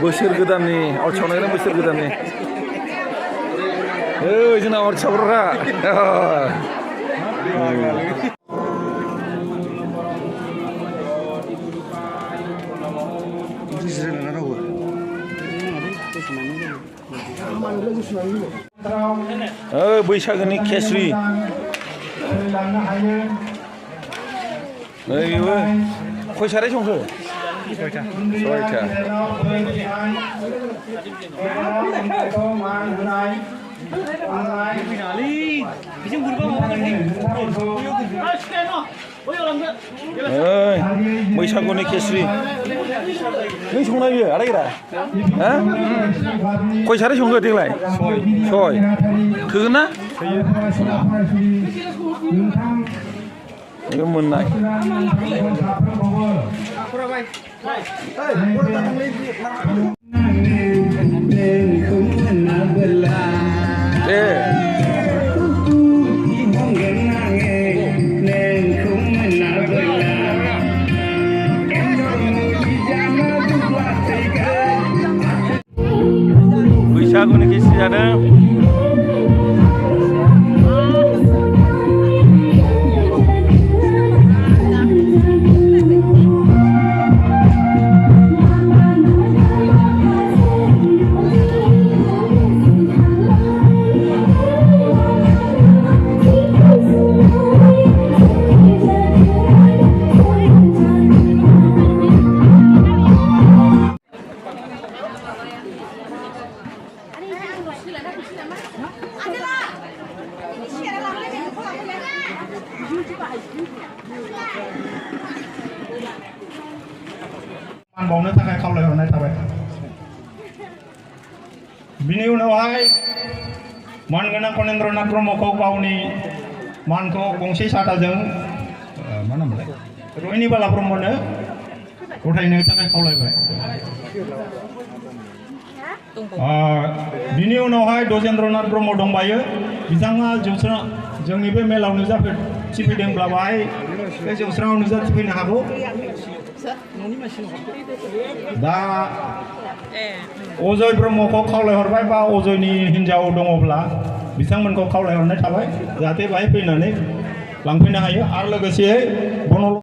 बोसोर गोदाननि अर सावनायनि बोसोर गोदाननि जोंना अर सावग्रा बैसागोनि खेस्रि बेबो खय साराय संखो सयथा बैसागुनि खेस्रि नों संनाय बियो आदागिरा खय साराय संखो देग्लाय सय थोगोन ना बेबो मोननाय दे बैसागुनि खेस्रि जादों बावनो थाखाय खावलायहरनाय थाबाय बिनि उनावहाय मानगोनां कनेन्द्रनाथ ब्रह्मखौ गावनि मानखौ गंसे साथाजों मा नामलाय रोहिणीबाला ब्रह्मनो गथायनो थाखाय खावलायबाय बिनि उनावहाय दजेन्द्रनाथ ब्रह्म दंबायो बिथाङा जौस्रां जोंनि बे मेलाव नुजाथिफैदोंब्ला बाहाय बे जौस्राङाव नुजाथिफैनो हागौ दा अजय ब्रह्मखौ खावलायहरबाय बा अजयनि हिन्जाव दङब्ला बिथांमोनखौ खावलायहरनाय थाबाय जाहाथे बाहाय फैनानै लांफैनो हायो आरो लोगोसे